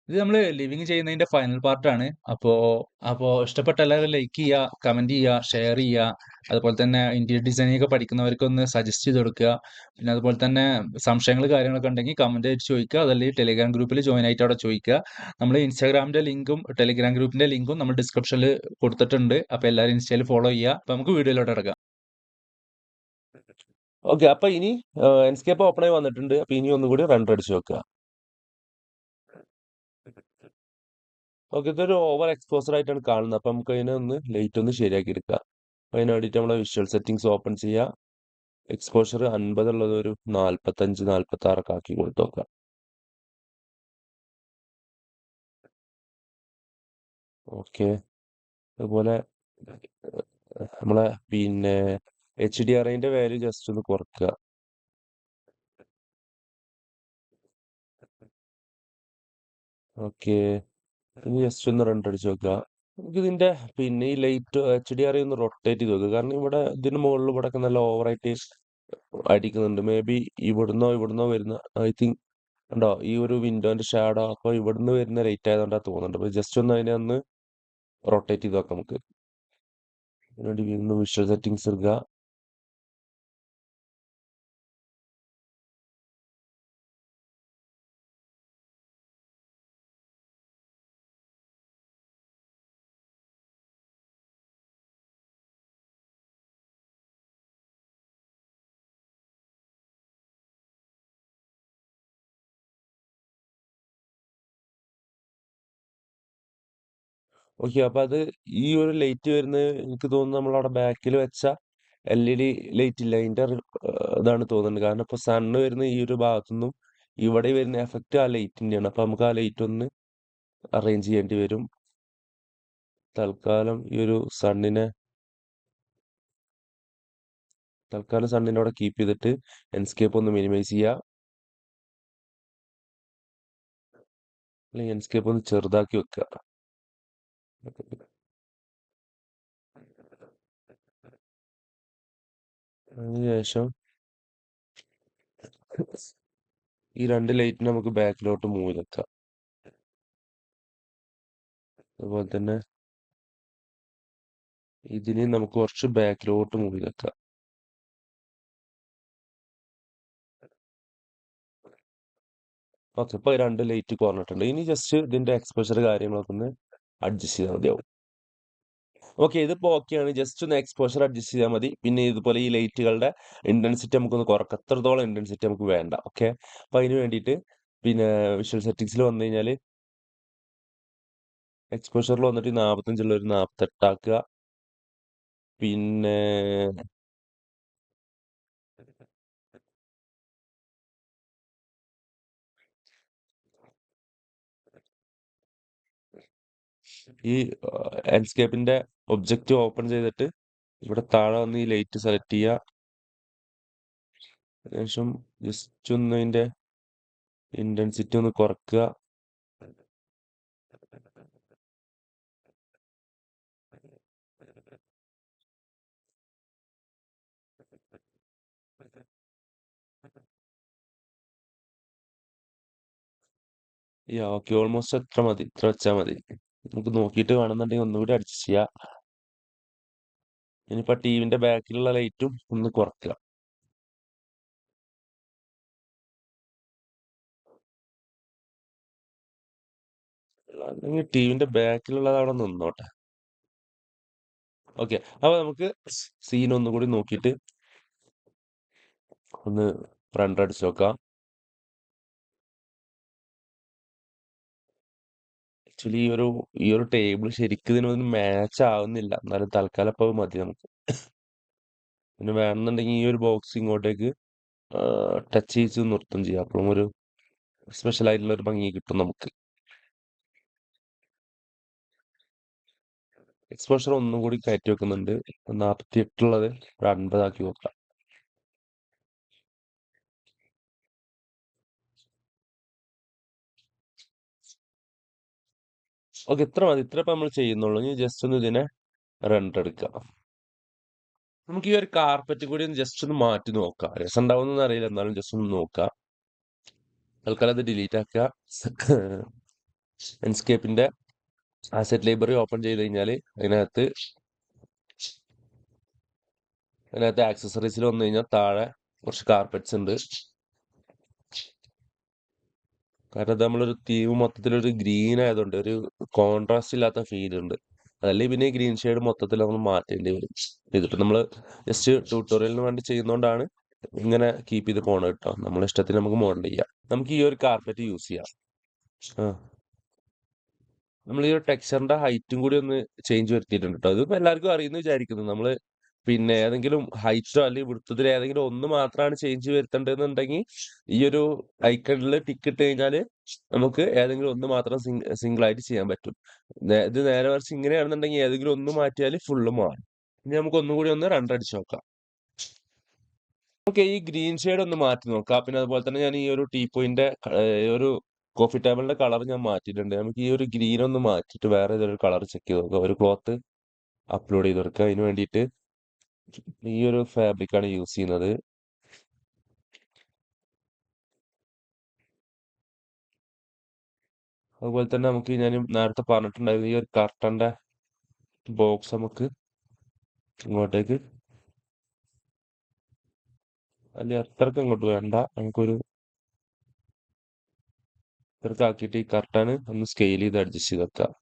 ഇത് നമ്മള് ലിവിങ് ചെയ്യുന്നതിന്റെ ഫൈനൽ പാർട്ടാണ്. അപ്പോ അപ്പോ ഇഷ്ടപ്പെട്ട എല്ലാവരും ലൈക്ക് ചെയ്യുക, കമന്റ് ചെയ്യുക, ഷെയർ ചെയ്യുക. അതുപോലെ തന്നെ ഇന്റീരിയർ ഡിസൈനിങ് ഒക്കെ പഠിക്കുന്നവർക്കൊന്ന് സജസ്റ്റ് ചെയ്ത് കൊടുക്കുക. പിന്നെ അതുപോലെ തന്നെ സംശയങ്ങൾ കാര്യങ്ങളൊക്കെ ഉണ്ടെങ്കിൽ കമന്റ് ആയിട്ട് ചോദിക്കുക. അതല്ലെങ്കിൽ ടെലിഗ്രാം ഗ്രൂപ്പിൽ ജോയിൻ ആയിട്ട് അവിടെ ചോദിക്കുക. നമ്മൾ ഇൻസ്റ്റാഗ്രാമിന്റെ ലിങ്കും ടെലിഗ്രാം ഗ്രൂപ്പിന്റെ ലിങ്കും നമ്മൾ ഡിസ്ക്രിപ്ഷനിൽ കൊടുത്തിട്ടുണ്ട്. അപ്പൊ എല്ലാവരും ഇൻസ്റ്റയിൽ ഫോളോ ചെയ്യുക. അപ്പൊ നമുക്ക് വീഡിയോയിലോട്ട് ഇറങ്ങാം. ഓക്കെ, അപ്പൊ ഇനി എൻസ്കേപ്പ് ഓപ്പൺ ആയി വന്നിട്ടുണ്ട്. അപ്പൊ ഇനി ഒന്നുകൂടി റണ്ടർ അടിച്ചു വെക്കുക. ഓക്കെ, ഇതൊരു ഓവർ എക്സ്പോസർ ആയിട്ടാണ് കാണുന്നത്. അപ്പൊ നമുക്ക് അതിനെ ഒന്ന് ലൈറ്റ് ഒന്ന് ശരിയാക്കി എടുക്കുക. അപ്പൊ അതിന് വേണ്ടിയിട്ട് നമ്മളെ വിഷ്വൽ സെറ്റിംഗ്സ് ഓപ്പൺ ചെയ്യുക. എക്സ്പോഷർ 50 ഉള്ളത് ഒരു 45, 46 ഒക്കെ ആക്കി കൊടുത്തു നോക്കാം. ഓക്കെ, അതുപോലെ നമ്മളെ പിന്നെ HDRIന്റെ വാല്യൂ ജസ്റ്റ് ഒന്ന് കുറക്കുക. ഓക്കെ, ഇനി ജസ്റ്റ് ഒന്ന് റണ്ടർ അടിച്ച് നോക്കുക. നമുക്ക് ഇതിന്റെ പിന്നെ ഈ ലൈറ്റ് HDRI ഒന്ന് റൊട്ടേറ്റ് ചെയ്ത് നോക്കുക. കാരണം ഇവിടെ ഇതിന് മുകളിൽ ഇവിടെ ഒക്കെ നല്ല ഓവറായിട്ട് അടിക്കുന്നുണ്ട്. മേ ബി ഇവിടുന്നോ വരുന്ന, ഐ തിങ്ക് ഉണ്ടോ ഈ ഒരു വിൻഡോന്റെ ഷാഡോ, അപ്പൊ ഇവിടുന്ന് വരുന്ന ലൈറ്റ് ആയതുകൊണ്ടാ തോന്നുന്നുണ്ട്. അപ്പൊ ജസ്റ്റ് ഒന്ന് അതിനെ ഒന്ന് റൊട്ടേറ്റ് ചെയ്ത് നോക്കാം നമുക്ക്. അതിനുവേണ്ടി വീണ്ടും വിഷ്വൽ സെറ്റിംഗ്സ് എടുക്കുക. ഓക്കെ, അപ്പൊ അത് ഈ ഒരു ലൈറ്റ് വരുന്നത് എനിക്ക് തോന്നുന്നു നമ്മളവിടെ ബാക്കിൽ വെച്ച LED ലൈറ്റ് ഇല്ല, അതിന്റെ ഇതാണ് തോന്നുന്നുണ്ട്. കാരണം ഇപ്പൊ സണ്ണ് വരുന്ന ഈ ഒരു ഭാഗത്തുനിന്നും ഇവിടെ വരുന്ന എഫക്റ്റ് ആ ലൈറ്റിന്റെയാണ്. അപ്പൊ നമുക്ക് ആ ലൈറ്റ് ഒന്ന് അറേഞ്ച് ചെയ്യേണ്ടി വരും. തൽക്കാലം ഈ ഒരു സണ്ണിനെ അവിടെ കീപ്പ് ചെയ്തിട്ട് എൻസ്കേപ്പ് ഒന്ന് മിനിമൈസ് ചെയ്യുക. അല്ലെങ്കിൽ എൻസ്കേപ്പ് ഒന്ന് ചെറുതാക്കി വെക്കുക. അതിനുശേഷം ഈ രണ്ട് ലൈറ്റിനെ നമുക്ക് ബാക്കിലോട്ട് മൂവ് വെക്കാം. അതുപോലെ തന്നെ ഇതിനെ നമുക്ക് കുറച്ച് ബാക്കിലോട്ട് മൂവ് വെക്കാം. ഓക്കെ, ഇപ്പൊ രണ്ട് ലൈറ്റ് കുറഞ്ഞിട്ടുണ്ട്. ഇനി ജസ്റ്റ് ഇതിന്റെ എക്സ്പോഷർ കാര്യങ്ങളൊക്കെ ഒന്ന് അഡ്ജസ്റ്റ് ചെയ്താൽ മതിയാവും. ഓക്കെ, ഇതിപ്പോ ഓക്കെയാണ്. ജസ്റ്റ് ഒന്ന് എക്സ്പോഷർ അഡ്ജസ്റ്റ് ചെയ്താൽ മതി. പിന്നെ ഇതുപോലെ ഈ ലൈറ്റുകളുടെ ഇന്റൻസിറ്റി നമുക്കൊന്ന് കുറക്കാം. എത്രത്തോളം ഇന്റൻസിറ്റി നമുക്ക് വേണ്ട. ഓക്കെ, അപ്പൊ അതിന് വേണ്ടിയിട്ട് പിന്നെ വിഷ്വൽ സെറ്റിംഗ്സിൽ വന്നു കഴിഞ്ഞാൽ എക്സ്പോഷറിൽ വന്നിട്ട് 45 ഒരു 48 ആക്കുക. പിന്നെ ഈ എൻസ്കേപ്പിന്റെ ഒബ്ജക്റ്റ് ഓപ്പൺ ചെയ്തിട്ട് ഇവിടെ താഴെ വന്ന് ഈ ലൈറ്റ് സെലക്ട് ചെയ്യുക. ശേഷം ജസ്റ്റ് ഒന്ന് അതിന്റെ ഇന്റൻസിറ്റി ഒന്ന് കുറക്കുക. ഓക്കെ, ഓൾമോസ്റ്റ് എത്ര മതി, ഇത്ര വെച്ചാൽ മതി. നമുക്ക് നോക്കിയിട്ട് വേണമെന്നുണ്ടെങ്കിൽ ഒന്നുകൂടി അഡ്ജസ്റ്റ് ചെയ്യാം. ഇനിയിപ്പോ ടിവിന്റെ ബാക്കിലുള്ള ലൈറ്റും ഒന്ന് കുറക്കുക. അല്ലെങ്കിൽ ടിവിന്റെ ബാക്കിലുള്ളത് അവിടെ നിന്നോട്ടെ. ഓക്കെ, അപ്പൊ നമുക്ക് സീൻ ഒന്നും കൂടി നോക്കിയിട്ട് ഒന്ന് റണ്ടർ അടിച്ച് നോക്കാം. ആക്ച്വലി ഈ ഒരു ടേബിൾ ശരിക്കും ഇതിനൊന്നും മാച്ച് ആവുന്നില്ല. എന്നാലും തൽക്കാലം ഇപ്പൊ മതി നമുക്ക്. പിന്നെ വേണമെന്നുണ്ടെങ്കിൽ ഈ ഒരു ബോക്സ് ഇങ്ങോട്ടേക്ക് ടച്ച് ചെയ്ത് നിർത്തും ചെയ്യാം. അപ്പോഴും ഒരു സ്പെഷ്യൽ ആയിട്ടുള്ള ഒരു ഭംഗി കിട്ടും നമുക്ക്. എക്സ്പോഷർ ഒന്നും കൂടി കയറ്റി വെക്കുന്നുണ്ട്. 48 ഉള്ളത് ഒരു 50 ആക്കി നോക്കാം. ഓക്കെ, ഇത്ര മതി. ഇത്ര ഇപ്പൊ നമ്മൾ ചെയ്യുന്നുള്ളൂ. ഇനി ജസ്റ്റ് ഒന്ന് ഇതിനെ റണ്ടർ എടുക്കാം. നമുക്ക് ഈ ഒരു കാർപ്പറ്റ് കൂടി ഒന്ന് ജസ്റ്റ് ഒന്ന് മാറ്റി നോക്കാം. രസം ഉണ്ടാവുമെന്നൊന്നും അറിയില്ല, എന്നാലും ജസ്റ്റ് ഒന്ന് നോക്കാം. തൽക്കാലം അത് ഡിലീറ്റ് ആക്കുക. എൻസ്കേപ്പിന്റെ അസറ്റ് ലൈബ്രറി ഓപ്പൺ ചെയ്ത് കഴിഞ്ഞാൽ അതിനകത്ത് ആക്സസറീസിൽ വന്നു കഴിഞ്ഞാൽ താഴെ കുറച്ച് കാർപ്പറ്റ്സ് ഉണ്ട്. കാരണം ഇത് നമ്മളൊരു തീം മൊത്തത്തിലൊരു ഗ്രീൻ ആയതുകൊണ്ട് ഒരു കോൺട്രാസ്റ്റ് ഇല്ലാത്ത ഫീൽ ഉണ്ട്. അതല്ലെങ്കിൽ പിന്നെ ഈ ഗ്രീൻ ഷെയ്ഡ് മൊത്തത്തിൽ നമ്മൾ മാറ്റേണ്ടി വരും. ഇതിപ്പോ നമ്മൾ ജസ്റ്റ് ട്യൂട്ടോറിയലിന് വേണ്ടി ചെയ്യുന്നതുകൊണ്ടാണ് ഇങ്ങനെ കീപ്പ് ചെയ്ത് പോണത് കേട്ടോ. നമ്മളെ ഇഷ്ടത്തിന് നമുക്ക് മോഡൽ ചെയ്യാം. നമുക്ക് ഈ ഒരു കാർപ്പറ്റ് യൂസ് ചെയ്യാം. ആ നമ്മൾ ഈ ഒരു ടെക്സ്ചറിന്റെ ഹൈറ്റും കൂടി ഒന്ന് ചേഞ്ച് വരുത്തിയിട്ടുണ്ട് കേട്ടോ. ഇതിപ്പോ എല്ലാവർക്കും അറിയുമെന്ന് വിചാരിക്കുന്നു. നമ്മള് പിന്നെ ഏതെങ്കിലും ഹൈറ്റോ അല്ലെങ്കിൽ വൃത്തത്തിൽ ഏതെങ്കിലും ഒന്ന് മാത്രമാണ് ചേഞ്ച് വരുത്തേണ്ടതെന്നുണ്ടെങ്കിൽ ഈ ഒരു ഐക്കണിൽ ടിക്ക് ഇട്ട് കഴിഞ്ഞാൽ നമുക്ക് ഏതെങ്കിലും ഒന്ന് മാത്രം സിംഗിൾ ആയിട്ട് ചെയ്യാൻ പറ്റും. ഇത് നേരെ മറിച്ച് ഇങ്ങനെയാണെന്നുണ്ടെങ്കിൽ ഏതെങ്കിലും ഒന്ന് മാറ്റിയാൽ ഫുള്ള് മാറും. ഇനി നമുക്ക് ഒന്നുകൂടി ഒന്ന് രണ്ടടിച്ച് നോക്കാം. ഓക്കെ, ഈ ഗ്രീൻ ഷെയ്ഡ് ഒന്ന് മാറ്റി നോക്കാം. പിന്നെ അതുപോലെ തന്നെ ഞാൻ ഈ ഒരു ടീ പോയിന്റ് ഒരു കോഫി ടേബിളിന്റെ കളർ ഞാൻ മാറ്റിയിട്ടുണ്ട്. നമുക്ക് ഈ ഒരു ഗ്രീൻ ഒന്ന് മാറ്റിയിട്ട് വേറെ ഏതൊരു കളർ ചെക്ക് ചെയ്ത് നോക്കാം. ഒരു ക്ലോത്ത് അപ്ലോഡ് ചെയ്ത് കൊടുക്കുക. അതിന് വേണ്ടിയിട്ട് ഈ ഒരു ഫാബ്രിക് ആണ് യൂസ് ചെയ്യുന്നത്. അതുപോലെ തന്നെ നമുക്ക് ഞാൻ നേരത്തെ പറഞ്ഞിട്ടുണ്ടായിരുന്നു ഈ ഒരു കർട്ടന്റെ ബോക്സ് നമുക്ക് ഇങ്ങോട്ടേക്ക് അല്ലെ അത്രക്ക് ഇങ്ങോട്ട് വേണ്ട, നമുക്കൊരു ഇത്രക്ക് ആക്കിയിട്ട് ഈ കർട്ടന് ഒന്ന് സ്കെയിൽ ചെയ്ത് അഡ്ജസ്റ്റ് ചെയ്ത് വെക്കാം.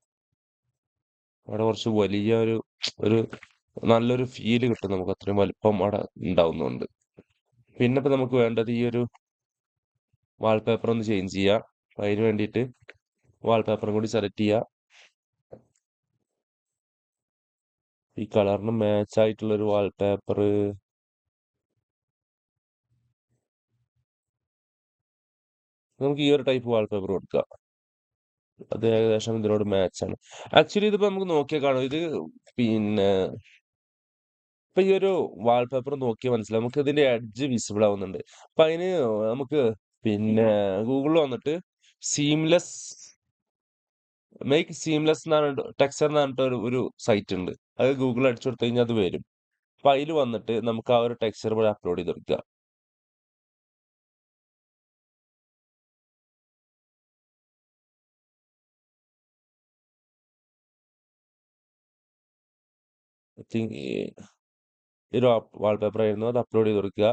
അവിടെ കുറച്ച് വലിയ ഒരു നല്ലൊരു ഫീല് കിട്ടും നമുക്ക്, അത്രയും വലിപ്പം അവിടെ ഉണ്ടാവുന്നുണ്ട്. പിന്നെ ഇപ്പൊ നമുക്ക് വേണ്ടത് ഈ ഒരു വാൾപേപ്പർ ഒന്ന് ചേഞ്ച് ചെയ്യാം. അതിന് വേണ്ടിയിട്ട് വാൾപേപ്പറും കൂടി സെലക്ട് ചെയ്യുക. ഈ കളറിന് മാച്ച് ആയിട്ടുള്ള ഒരു വാൾപേപ്പർ നമുക്ക് ഈ ഒരു ടൈപ്പ് വാൾപേപ്പർ കൊടുക്കുക. അത് ഏകദേശം ഇതിനോട് മാച്ച് ആണ്. ആക്ച്വലി ഇതിപ്പോ നമുക്ക് നോക്കിയാൽ കാണും, ഇത് പിന്നെ ഇപ്പൊ ഈ ഒരു വാൾപേപ്പർ നോക്കിയാൽ മനസ്സിലാവും, നമുക്ക് ഇതിന്റെ എഡ്ജ് വിസിബിൾ ആവുന്നുണ്ട്. അപ്പൊ അതിന് നമുക്ക് പിന്നെ ഗൂഗിളിൽ വന്നിട്ട് സീംലെസ് മേക്ക് സീംലെസ് എന്നാണ് ടെക്സ്ചർ എന്ന് പറഞ്ഞിട്ട് ഒരു സൈറ്റ് ഉണ്ട്. അത് ഗൂഗിളിൽ അടിച്ചു കൊടുത്തു കഴിഞ്ഞാൽ അത് വരും. അപ്പൊ അതിൽ വന്നിട്ട് നമുക്ക് ആ ഒരു ടെക്സ്ചർ ഇവിടെ അപ്ലോഡ് ചെയ്ത് കൊടുക്കുക. I think ഈ ഒരു വാൾപേപ്പർ ആയിരുന്നു, അത് അപ്ലോഡ് ചെയ്ത് കൊടുക്കുക.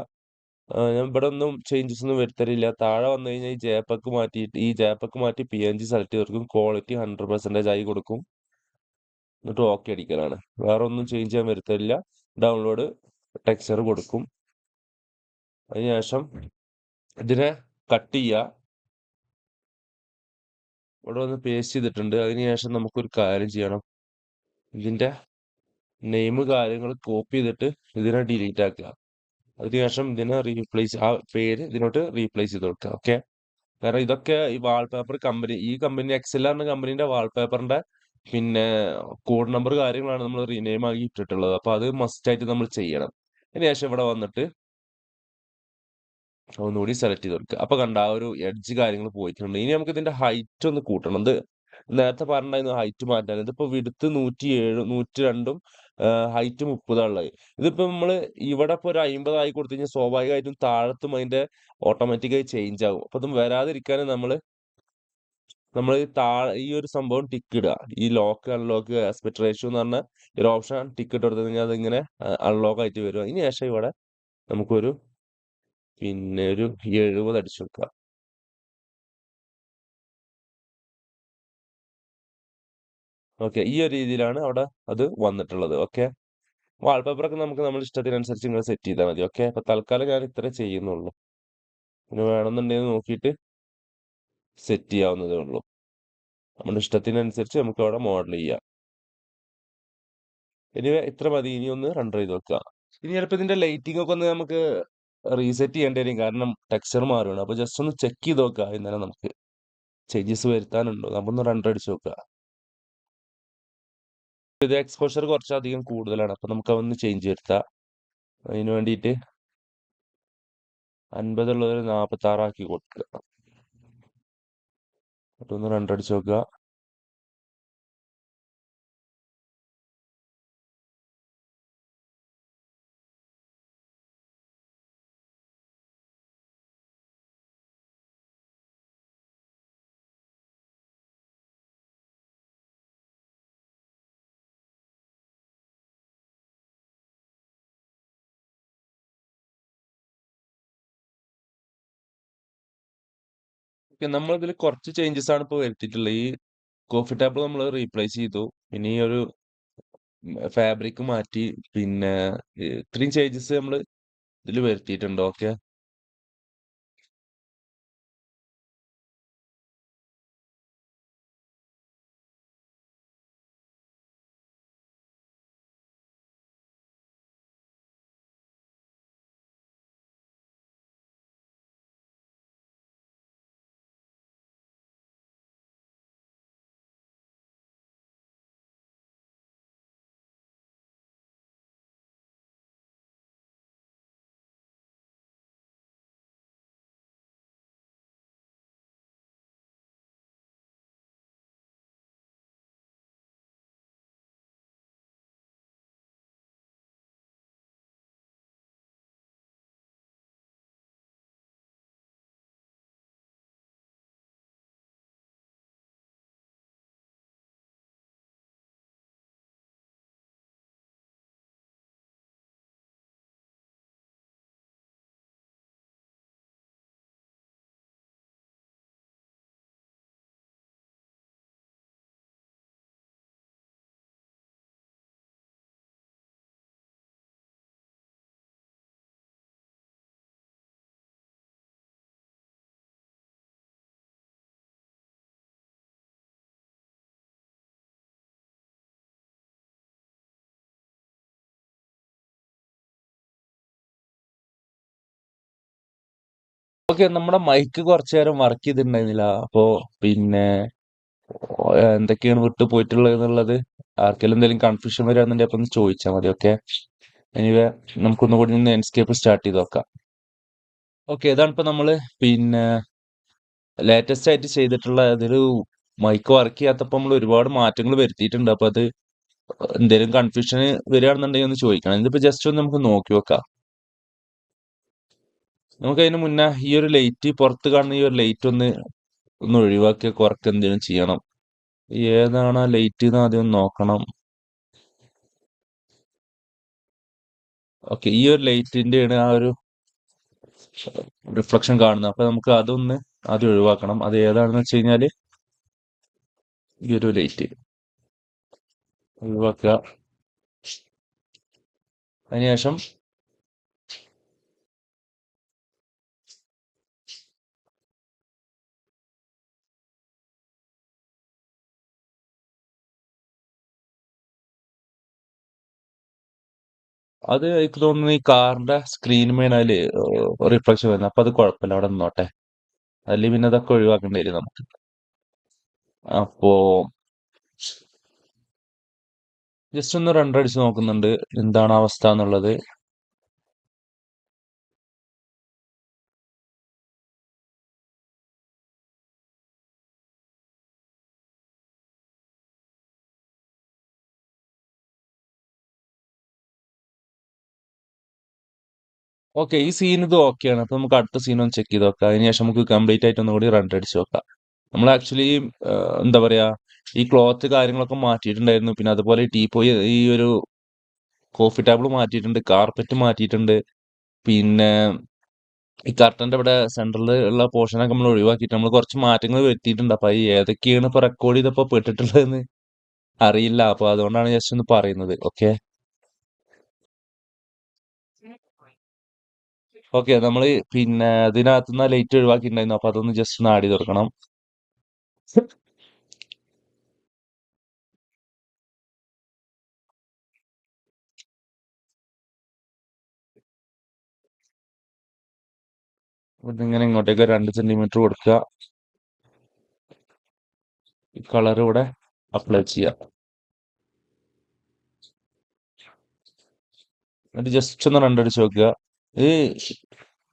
ഞാൻ ഇവിടെ ഒന്നും ചേഞ്ചസ് ഒന്നും വരുത്തലില്ല. താഴെ വന്നു കഴിഞ്ഞാൽ ഈ ജെപെഗ് മാറ്റിയിട്ട് ഈ ജെപെഗ് മാറ്റി PNG സെലക്ട് ചെയ്ത് കൊടുക്കും. ക്വാളിറ്റി 100% ആയി കൊടുക്കും. എന്നിട്ട് ഓക്കെ അടിക്കലാണ്. വേറെ ഒന്നും ചേഞ്ച് ചെയ്യാൻ വരുത്തലില്ല. ഡൗൺലോഡ് ടെക്സ്ചർ കൊടുക്കും. അതിനുശേഷം ഇതിനെ കട്ട് ചെയ്യുക. ഇവിടെ വന്ന് പേസ്റ്റ് ചെയ്തിട്ടുണ്ട്. അതിനുശേഷം നമുക്കൊരു കാര്യം ചെയ്യണം. ഇതിന്റെ നെയിം കാര്യങ്ങൾ കോപ്പി ചെയ്തിട്ട് ഇതിനെ ഡിലീറ്റ് ആക്കുക. അതിനുശേഷം ഇതിനെ റീപ്ലേസ് ആ പേര് ഇതിനോട്ട് റീപ്ലേസ് ചെയ്ത് കൊടുക്കുക. ഓക്കെ, കാരണം ഇതൊക്കെ ഈ വാൾപേപ്പർ കമ്പനി, ഈ കമ്പനി XLR എന്ന കമ്പനീന്റെ വാൾപേപ്പറിന്റെ പിന്നെ കോഡ് നമ്പർ കാര്യങ്ങളാണ് നമ്മൾ റീനെയിം ആക്കി ഇട്ടിട്ടുള്ളത്. അപ്പൊ അത് മസ്റ്റ് ആയിട്ട് നമ്മൾ ചെയ്യണം. അതിനുശേഷം ഇവിടെ വന്നിട്ട് ഒന്നുകൂടി സെലക്ട് ചെയ്ത് കൊടുക്കുക. അപ്പൊ കണ്ട ആ ഒരു എഡ്ജ് കാര്യങ്ങൾ പോയിട്ടുണ്ട്. ഇനി നമുക്ക് ഇതിന്റെ ഹൈറ്റ് ഒന്ന് കൂട്ടണം. ഇത് നേരത്തെ പറഞ്ഞിട്ടുണ്ടായിരുന്നു ഹൈറ്റ് മാറ്റാൻ. ഇതിപ്പോ വിഡ്ത്ത് 107 102 ഹൈറ്റ് 30 ഉള്ളത്. ഇതിപ്പോ നമ്മള് ഇവിടെ ഇപ്പൊ ഒരു 50 ആയി കൊടുത്തു കഴിഞ്ഞാൽ സ്വാഭാവികമായിട്ടും താഴത്തും അതിന്റെ ഓട്ടോമാറ്റിക്കായി ചേഞ്ച് ആകും. അപ്പൊ ഇത് വരാതിരിക്കാൻ നമ്മൾ ഈ ഒരു സംഭവം ടിക്ക് ഇടുക. ഈ ലോക്ക് അൺലോക്ക് ആസ്പെക്ട് റേഷ്യോ എന്ന് പറഞ്ഞ ഒരു ഓപ്ഷൻ ടിക്ക് ഇട്ട് കൊടുത്തു കഴിഞ്ഞാൽ അതിങ്ങനെ അൺലോക്ക് ആയിട്ട് വരും. അതിന് ശേഷം ഇവിടെ നമുക്കൊരു പിന്നെ ഒരു 70 അടിച്ചു വെക്കുക. ഓക്കെ, ഈ ഒരു രീതിയിലാണ് അവിടെ അത് വന്നിട്ടുള്ളത്. ഓക്കെ, വാൾപേപ്പറൊക്കെ നമുക്ക് നമ്മുടെ ഇഷ്ടത്തിനനുസരിച്ച് ഇങ്ങനെ സെറ്റ് ചെയ്താൽ മതി. ഓക്കെ, അപ്പൊ തൽക്കാലം ഞാൻ ഇത്രേ ചെയ്യുന്നുള്ളൂ. പിന്നെ വേണമെന്നുണ്ടെങ്കിൽ നോക്കിയിട്ട് സെറ്റ് ചെയ്യാവുന്നതേ ഉള്ളൂ. നമ്മുടെ ഇഷ്ടത്തിനനുസരിച്ച് നമുക്ക് അവിടെ മോഡൽ ചെയ്യാം. ഇനി ഇത്ര മതി. ഇനി ഒന്ന് റണ്ടർ ചെയ്ത് വെക്കുക. ഇനി ചിലപ്പോൾ ഇതിന്റെ ലൈറ്റിംഗ് ഒക്കെ ഒന്ന് നമുക്ക് റീസെറ്റ് ചെയ്യേണ്ടി വരും, കാരണം ടെക്സ്ചർ മാറുകയാണ്. അപ്പൊ ജസ്റ്റ് ഒന്ന് ചെക്ക് ചെയ്ത് നോക്കുക. ഇന്നലെ നമുക്ക് ചേഞ്ചസ് വരുത്താനുണ്ടോ, നമ്മൊന്ന് റണ്ടർ അടിച്ച് നോക്കുക. ഇത് എക്സ്പോഷർ കുറച്ചധികം കൂടുതലാണ്, അപ്പൊ നമുക്ക് അതൊന്ന് ചേഞ്ച് വരുത്താം. അതിന് വേണ്ടിയിട്ട് 50 ഉള്ളത് 46 ആക്കി കൊടുക്കുക. എന്നിട്ടൊന്ന് റണ്ടർ അടിച്ച് നോക്കുക. ഓക്കെ, നമ്മൾ ഇതിൽ കുറച്ച് ചേഞ്ചസ് ആണ് ഇപ്പോൾ വരുത്തിയിട്ടുള്ളത്. ഈ കോഫി ടേബിൾ നമ്മൾ റീപ്ലേസ് ചെയ്തു. പിന്നെ ഈ ഒരു ഫാബ്രിക് മാറ്റി. പിന്നെ ഇത്രയും ചേഞ്ചസ് നമ്മൾ ഇതിൽ വരുത്തിയിട്ടുണ്ട്. ഓക്കെ. ഓക്കെ, നമ്മുടെ മൈക്ക് കുറച്ചു നേരം വർക്ക് ചെയ്തിട്ടുണ്ടായിരുന്നില്ല. അപ്പോ പിന്നെ എന്തൊക്കെയാണ് വിട്ടു പോയിട്ടുള്ളത് എന്നുള്ളത് ആർക്കെങ്കിലും എന്തെങ്കിലും കൺഫ്യൂഷൻ വരികയാണെന്നുണ്ടെങ്കിൽ അപ്പൊ ഒന്ന് ചോദിച്ചാൽ മതി. ഓക്കെ. എനിവേ, നമുക്കൊന്നുകൂടി ഒന്ന് എൻസ്കേപ്പ് സ്റ്റാർട്ട് ചെയ്ത് നോക്കാം. ഓക്കെ, ഇതാണ് ഇപ്പൊ നമ്മള് പിന്നെ ലേറ്റസ്റ്റ് ആയിട്ട് ചെയ്തിട്ടുള്ള അതൊരു മൈക്ക് വർക്ക് ചെയ്യാത്തപ്പോ നമ്മൾ ഒരുപാട് മാറ്റങ്ങൾ വരുത്തിയിട്ടുണ്ട്. അപ്പൊ അത് എന്തെങ്കിലും കൺഫ്യൂഷൻ വരികയാണെന്നുണ്ടെങ്കിൽ ഒന്ന് ചോദിക്കണം. ഇതിപ്പോ ജസ്റ്റ് ഒന്ന് നമുക്ക് നോക്കി നോക്കാം. നമുക്ക് അതിന് മുന്നേ ഈ ഒരു ലൈറ്റ്, പുറത്ത് കാണുന്ന ഈ ഒരു ലൈറ്റ് ഒന്ന് ഒന്ന് ഒഴിവാക്കി കുറക്ക് എന്തെങ്കിലും ചെയ്യണം. ഏതാണ് ആ ലൈറ്റ് എന്ന് ആദ്യം ഒന്ന് നോക്കണം. ഓക്കെ, ഈ ഒരു ലൈറ്റിന്റെയാണ് ആ ഒരു റിഫ്ലക്ഷൻ കാണുന്നത്. അപ്പൊ നമുക്ക് അതൊന്ന് ആദ്യം ഒഴിവാക്കണം. അത് ഏതാണെന്ന് വെച്ച് കഴിഞ്ഞാല് ഈ ഒരു ലൈറ്റ് ഒഴിവാക്കുക. അതിനുശേഷം അത് എനിക്ക് തോന്നുന്നു ഈ കാറിന്റെ സ്ക്രീനുമേണ് അതില് റിഫ്ലക്ഷൻ വരുന്നത്. അപ്പൊ അത് കുഴപ്പമില്ല, അവിടെ നിന്നോട്ടെ. അല്ലെങ്കിൽ പിന്നെ അതൊക്കെ ഒഴിവാക്കേണ്ടി വരും നമുക്ക്. അപ്പോ ജസ്റ്റ് ഒന്ന് റണ്ടർ അടിച്ച് നോക്കുന്നുണ്ട് എന്താണ് അവസ്ഥ എന്നുള്ളത്. ഓക്കെ, ഈ സീൻ ഇത് ഓക്കെയാണ്. അപ്പൊ നമുക്ക് അടുത്ത സീൻ ഒന്ന് ചെക്ക് ചെയ്ത് നോക്കാം. അതിനുശേഷം നമുക്ക് കംപ്ലീറ്റ് ആയിട്ട് ഒന്നുകൂടി റണ്ടർ അടിച്ച് നോക്കാം. നമ്മൾ ആക്ച്വലി എന്താ പറയാ, ഈ ക്ലോത്ത് കാര്യങ്ങളൊക്കെ മാറ്റിയിട്ടുണ്ടായിരുന്നു. പിന്നെ അതുപോലെ ടീപ്പോയി, ഈ ഒരു കോഫി ടേബിൾ മാറ്റിയിട്ടുണ്ട്, കാർപ്പറ്റ് മാറ്റിയിട്ടുണ്ട്. പിന്നെ ഈ കർട്ടന്റെ ഇവിടെ സെന്ററിൽ ഉള്ള പോർഷനൊക്കെ നമ്മൾ ഒഴിവാക്കിയിട്ട് നമ്മൾ കുറച്ച് മാറ്റങ്ങൾ വരുത്തിയിട്ടുണ്ട്. അപ്പൊ ഈ ഏതൊക്കെയാണ് ഇപ്പൊ റെക്കോർഡ് ചെയ്തപ്പോ പെട്ടിട്ടുള്ളതെന്ന് അറിയില്ല. അപ്പൊ അതുകൊണ്ടാണ് ജസ്റ്റ് ഒന്ന് പറയുന്നത്. ഓക്കെ. ഓക്കെ, നമ്മള് പിന്നെ ഇതിനകത്തുനിന്ന് ലൈറ്റ് ഒഴിവാക്കിയിട്ടുണ്ടായിരുന്നു. അപ്പൊ അതൊന്ന് ജസ്റ്റ് ഒന്ന് ആഡ് ചെയ്ത് കൊടുക്കണം. ഇതിങ്ങനെ ഇങ്ങോട്ടേക്ക് 2 സെന്റിമീറ്റർ കൊടുക്കുക. ഈ കളർ ഇവിടെ അപ്ലൈ ചെയ്യുക. എന്നിട്ട് ജസ്റ്റ് ഒന്ന് റണ്ടർ അടിച്ച് നോക്കുക. ഈ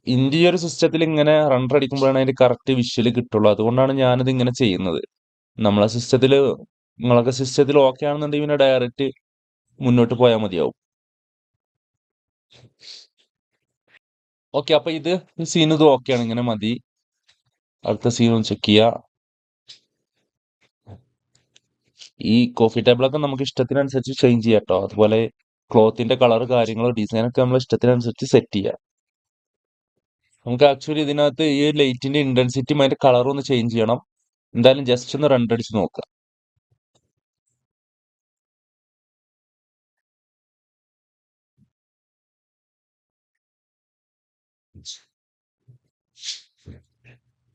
ഇന്റീരിയർ സിസ്റ്റത്തിൽ ഇങ്ങനെ റണ്ടർ അടിക്കുമ്പോഴാണ് അതിന്റെ കറക്റ്റ് വിഷ്വല് കിട്ടുള്ളൂ. അതുകൊണ്ടാണ് ഞാനിത് ഇങ്ങനെ ചെയ്യുന്നത്. നമ്മളെ സിസ്റ്റത്തില്, നിങ്ങളൊക്കെ സിസ്റ്റത്തിൽ ഓക്കെ ആണെന്നുണ്ടെങ്കിൽ പിന്നെ ഡയറക്റ്റ് മുന്നോട്ട് പോയാൽ മതിയാവും. ഓക്കെ, അപ്പൊ ഇത് സീൻ ഇത് ഓക്കെയാണ്, ഇങ്ങനെ മതി. അടുത്ത സീൻ ഒന്ന് ചെക്ക് ചെയ്യുക. ഈ കോഫി ടേബിളൊക്കെ നമുക്ക് ഇഷ്ടത്തിനനുസരിച്ച് ചേഞ്ച് ചെയ്യാം കേട്ടോ. അതുപോലെ ക്ലോത്തിന്റെ കളർ കാര്യങ്ങളോ ഡിസൈനൊക്കെ നമ്മൾ ഇഷ്ടത്തിനനുസരിച്ച് സെറ്റ് ചെയ്യാം. നമുക്ക് ആക്ച്വലി ഇതിനകത്ത് ഈ ലൈറ്റിന്റെ ഇന്റൻസിറ്റിയും അതിന്റെ കളറും ഒന്ന് ചേഞ്ച് ചെയ്യണം. എന്തായാലും ജസ്റ്റ് ഒന്ന് രണ്ടടിച്ച് നോക്കാം.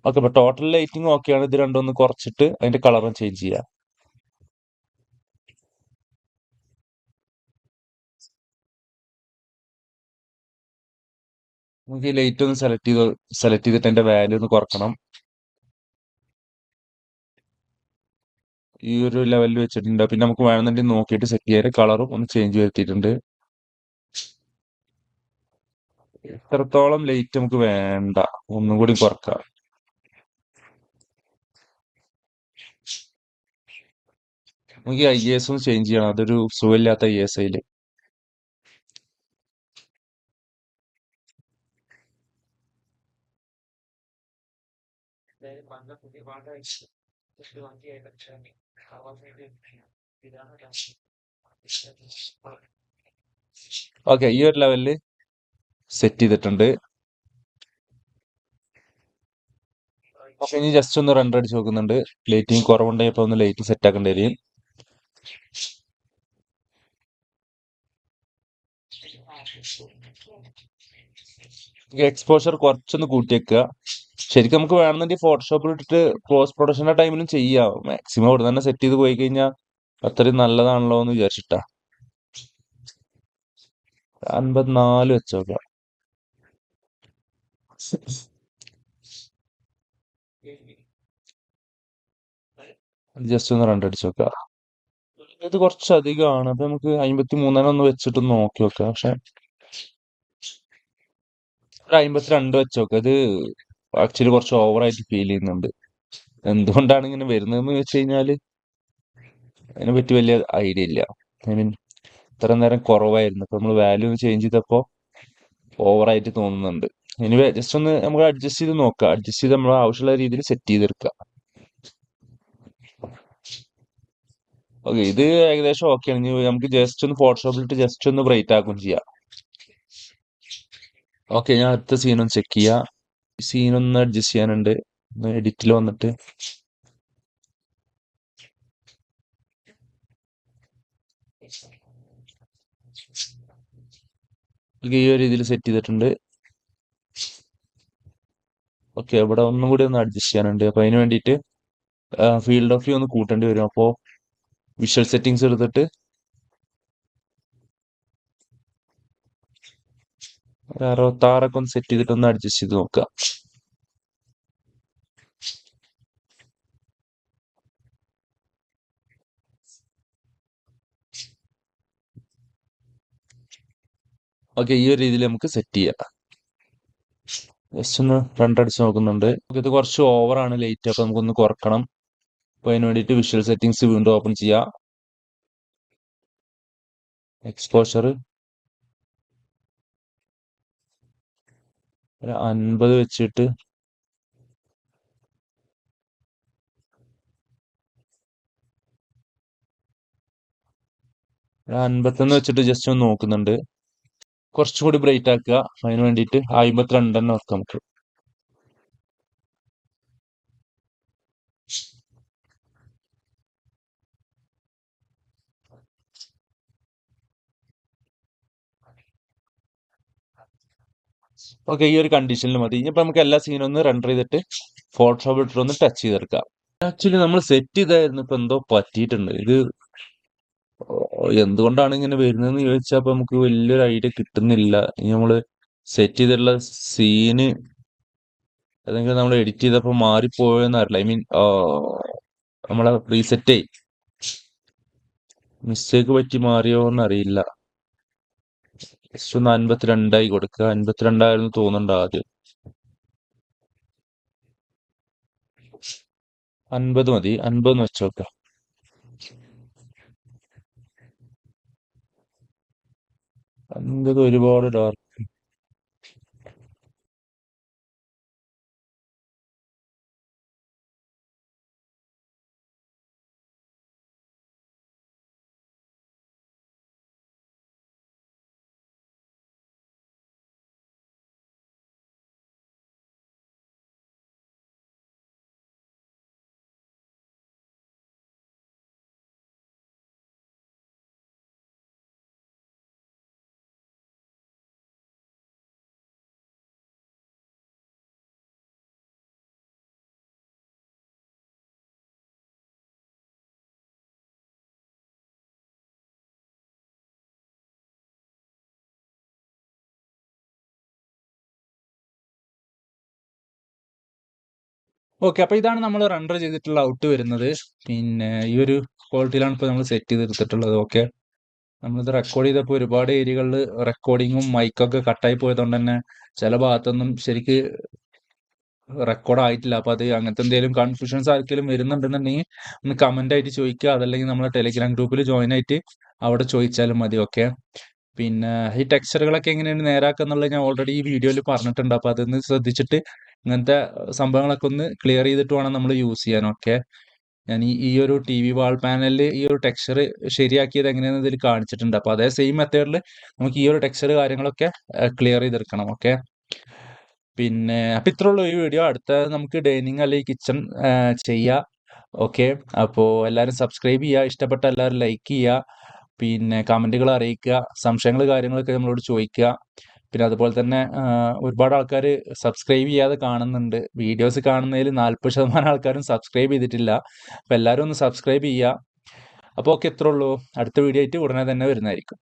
ഓക്കെ, അപ്പൊ ടോട്ടൽ ലൈറ്റിംഗ് ഓക്കെയാണ്. ഇത് രണ്ടും ഒന്ന് കുറച്ചിട്ട് അതിന്റെ കളറും ചേഞ്ച് ചെയ്യാം. നമുക്ക് ഈ ലൈറ്റ് ഒന്ന് സെലക്ട് ചെയ്തിട്ട് അതിന്റെ വാല്യൂ ഒന്ന് കുറക്കണം. ഈ ഒരു ലെവലിൽ വെച്ചിട്ടുണ്ട്. പിന്നെ നമുക്ക് വേണമെന്നുണ്ടെങ്കിൽ നോക്കിയിട്ട് സെറ്റ് ചെയ്യാൻ കളറും ഒന്ന് ചേഞ്ച് വരുത്തിയിട്ടുണ്ട്. ഇത്രത്തോളം ലൈറ്റ് നമുക്ക് വേണ്ട, ഒന്നും കൂടി കുറക്കാം. നമുക്ക് ഈ IS ഒന്ന് ചേഞ്ച് ചെയ്യണം. അതൊരു സുഖമില്ലാത്ത IS അതില്. ഓക്കെ, ഈ ഒരു ലെവലില് സെറ്റ് ചെയ്തിട്ടുണ്ട്. പക്ഷെ ഇനി ജസ്റ്റ് ഒന്ന് റണ്ടർ അടിച്ച് നോക്കുന്നുണ്ട്. ലൈറ്റിംഗ് കുറവുണ്ടെങ്കിൽ ഇപ്പൊ ഒന്ന് ലൈറ്റ് സെറ്റ് ആക്കേണ്ടി വരും. എക്സ്പോഷർ കുറച്ചൊന്ന് കൂട്ടിയേക്കുക. ശരിക്കും നമുക്ക് വേണമെന്നുണ്ടെങ്കിൽ ഫോട്ടോഷോപ്പിൽ ഇട്ടിട്ട് പോസ്റ്റ് പ്രൊഡക്ഷന്റെ ടൈമിലും ചെയ്യാം. മാക്സിമം ഇവിടെ തന്നെ സെറ്റ് ചെയ്ത് പോയി കഴിഞ്ഞാൽ അത്രയും നല്ലതാണല്ലോ എന്ന് വിചാരിച്ചിട്ടാ. 54 വെച്ചോക്കാം. ജസ്റ്റ് ഒന്ന് രണ്ടടിച്ച് നോക്കാം. ഇത് കുറച്ച് അധികമാണ്. അപ്പൊ നമുക്ക് 53 ഒന്ന് വെച്ചിട്ട് നോക്കി നോക്കാം. പക്ഷെ ഒരു 52 വെച്ച് നോക്കാം. ഇത് ആക്ച്വലി കുറച്ച് ഓവറായിട്ട് ഫീൽ ചെയ്യുന്നുണ്ട്. എന്തുകൊണ്ടാണ് ഇങ്ങനെ വരുന്നതെന്ന് വെച്ച് കഴിഞ്ഞാല് അതിനെ പറ്റി വലിയ ഐഡിയ ഇല്ല. ഐ മീൻ ഇത്ര നേരം കുറവായിരുന്നു. ഇപ്പൊ നമ്മൾ വാല്യൂ ചേഞ്ച് ചെയ്തപ്പോ ഓവറായിട്ട് തോന്നുന്നുണ്ട്. എനിവേ ജസ്റ്റ് ഒന്ന് നമുക്ക് അഡ്ജസ്റ്റ് ചെയ്ത് നോക്കാം. അഡ്ജസ്റ്റ് ചെയ്ത് നമ്മൾ ആവശ്യമുള്ള രീതിയിൽ സെറ്റ് ചെയ്തെടുക്കുക. ഓക്കെ, ഇത് ഏകദേശം ഓക്കെയാണ്. ഇനി നമുക്ക് ജസ്റ്റ് ഒന്ന് ഫോട്ടോഷോപ്പിലിട്ട് ജസ്റ്റ് ഒന്ന് ബ്രൈറ്റ് ആക്കുകയും ചെയ്യാം. ഓക്കെ, ഞാൻ അടുത്ത സീനൊന്ന് ചെക്ക് ചെയ്യാം. സീനൊന്ന് അഡ്ജസ്റ്റ് ചെയ്യാനുണ്ട്. എഡിറ്റിൽ വന്നിട്ട് ഈ ഒരു രീതിയിൽ സെറ്റ് ചെയ്തിട്ടുണ്ട്. ഓക്കെ, ഇവിടെ ഒന്നും കൂടി ഒന്ന് അഡ്ജസ്റ്റ് ചെയ്യാനുണ്ട്. അപ്പൊ അതിന് വേണ്ടിയിട്ട് ഫീൽഡ് ഓഫ് വ്യൂ ഒന്ന് കൂട്ടേണ്ടി വരും. അപ്പോൾ വിഷ്വൽ സെറ്റിംഗ്സ് എടുത്തിട്ട് ഒരു 66 ഒന്ന് സെറ്റ് ചെയ്തിട്ട് ഒന്ന് അഡ്ജസ്റ്റ് ചെയ്ത് നോക്കുക. ഓക്കെ, ഈ ഒരു രീതിയിൽ നമുക്ക് സെറ്റ് ചെയ്യാം. ജസ്റ്റ് ഒന്ന് രണ്ടടിച്ച് നോക്കുന്നുണ്ട്. ഇത് കുറച്ച് ഓവറാണ് ലൈറ്റ്. അപ്പൊ നമുക്കൊന്ന് കുറക്കണം. അപ്പൊ അതിന് വേണ്ടിയിട്ട് വിഷ്വൽ സെറ്റിംഗ്സ് വീണ്ടും ഓപ്പൺ ചെയ്യാം. എക്സ്പോഷർ ഒരു 50 വെച്ചിട്ട് ഒരു 51 വെച്ചിട്ട് ജസ്റ്റ് ഒന്ന് നോക്കുന്നുണ്ട്. കുറച്ചുകൂടി ബ്രൈറ്റ് ആക്കുക. അതിന് വേണ്ടിയിട്ട് 52 തന്നെ വെക്കാം നമുക്ക്. ഓക്കെ, ഈ ഒരു കണ്ടീഷനിൽ മതി. ഇനിയിപ്പോ നമുക്ക് എല്ലാ സീനും ഒന്ന് റെൻഡർ ചെയ്തിട്ട് ഫോട്ടോഷോപ്പ് ഇട്ടിട്ട് ഒന്ന് ടച്ച് ചെയ്തെടുക്കാം. ആക്ച്വലി നമ്മൾ സെറ്റ് ചെയ്തായിരുന്നു. ഇപ്പൊ എന്തോ പറ്റിയിട്ടുണ്ട്. ഇത് എന്തുകൊണ്ടാണ് ഇങ്ങനെ വരുന്നതെന്ന് ചോദിച്ചാൽ ഇപ്പൊ നമുക്ക് വലിയൊരു ഐഡിയ കിട്ടുന്നില്ല. ഇനി നമ്മള് സെറ്റ് ചെയ്തിട്ടുള്ള സീന് ഏതെങ്കിലും നമ്മൾ എഡിറ്റ് ചെയ്തപ്പോ മാറിപ്പോയെന്ന് അറിയില്ല. ഐ മീൻ നമ്മളെ റീസെറ്റ് മിസ്റ്റേക്ക് പറ്റി മാറിയോ എന്ന് അറിയില്ല. ജസ്റ്റ് ഒന്ന് 52 കൊടുക്കുക. 52 തോന്നുന്നുണ്ട് ആദ്യം. 50 മതി. 50 വെച്ചോക്കാം. 50 ഒരുപാട് ഡാർക്ക്. ഓക്കെ, അപ്പോൾ ഇതാണ് നമ്മൾ റെൻഡർ ചെയ്തിട്ടുള്ള ഔട്ട് വരുന്നത്. പിന്നെ ഈ ഒരു ക്വാളിറ്റിയിലാണ് ഇപ്പോൾ നമ്മൾ സെറ്റ് ചെയ്തെടുത്തിട്ടുള്ളത്. ഓക്കെ, നമ്മളിത് റെക്കോർഡ് ചെയ്തപ്പോൾ ഒരുപാട് ഏരിയകളിൽ റെക്കോർഡിങ്ങും മൈക്കൊക്കെ കട്ടായി പോയതുകൊണ്ട് തന്നെ ചില ഭാഗത്തൊന്നും ശരിക്ക് റെക്കോർഡ് ആയിട്ടില്ല. അപ്പോൾ അത് അങ്ങനത്തെ എന്തെങ്കിലും കൺഫ്യൂഷൻസ് ആർക്കെങ്കിലും വരുന്നുണ്ടെന്നുണ്ടെങ്കിൽ ഒന്ന് കമൻ്റ് ആയിട്ട് ചോദിക്കുക. അതല്ലെങ്കിൽ നമ്മളെ ടെലിഗ്രാം ഗ്രൂപ്പിൽ ജോയിൻ ആയിട്ട് അവിടെ ചോദിച്ചാലും മതി. ഓക്കെ, പിന്നെ ഈ ടെക്സ്ചറുകളൊക്കെ എങ്ങനെയാണ് നേരാക്കുക എന്നുള്ളത് ഞാൻ ഓൾറെഡി ഈ വീഡിയോയിൽ പറഞ്ഞിട്ടുണ്ട്. അപ്പോൾ അതൊന്ന് ശ്രദ്ധിച്ചിട്ട് ഇങ്ങനത്തെ സംഭവങ്ങളൊക്കെ ഒന്ന് ക്ലിയർ ചെയ്തിട്ട് വേണം നമ്മൾ യൂസ് ചെയ്യാൻ. ഓക്കെ, ഞാൻ ഈ ഒരു ടി വി വാൾ പാനലിൽ ഈ ഒരു ടെക്സ്ചർ ശരിയാക്കിയത് എങ്ങനെയാണെന്ന് ഇതിൽ കാണിച്ചിട്ടുണ്ട്. അപ്പോൾ അതേ സെയിം മെത്തേഡിൽ നമുക്ക് ഈ ഒരു ടെക്സ്ചർ കാര്യങ്ങളൊക്കെ ക്ലിയർ ചെയ്തെടുക്കണം. ഓക്കെ, പിന്നെ അപ്പം ഇത്രേ ഉള്ളൂ ഈ വീഡിയോ. അടുത്ത നമുക്ക് ഡൈനിങ് അല്ലെങ്കിൽ കിച്ചൺ ചെയ്യാം. ഓക്കെ, അപ്പോൾ എല്ലാവരും സബ്സ്ക്രൈബ് ചെയ്യുക, ഇഷ്ടപ്പെട്ട എല്ലാവരും ലൈക്ക് ചെയ്യുക, പിന്നെ കമൻറ്റുകൾ അറിയിക്കുക, സംശയങ്ങൾ കാര്യങ്ങളൊക്കെ നമ്മളോട് ചോദിക്കുക. പിന്നെ അതുപോലെ തന്നെ ഒരുപാട് ആൾക്കാർ സബ്സ്ക്രൈബ് ചെയ്യാതെ കാണുന്നുണ്ട്. വീഡിയോസ് കാണുന്നതിൽ 40% ആൾക്കാരും സബ്സ്ക്രൈബ് ചെയ്തിട്ടില്ല. അപ്പോൾ എല്ലാവരും ഒന്ന് സബ്സ്ക്രൈബ് ചെയ്യുക. അപ്പോൾ ഓക്കെ, ഇത്രേ ഉള്ളൂ. അടുത്ത വീഡിയോ ആയിട്ട് ഉടനെ തന്നെ വരുന്നതായിരിക്കും.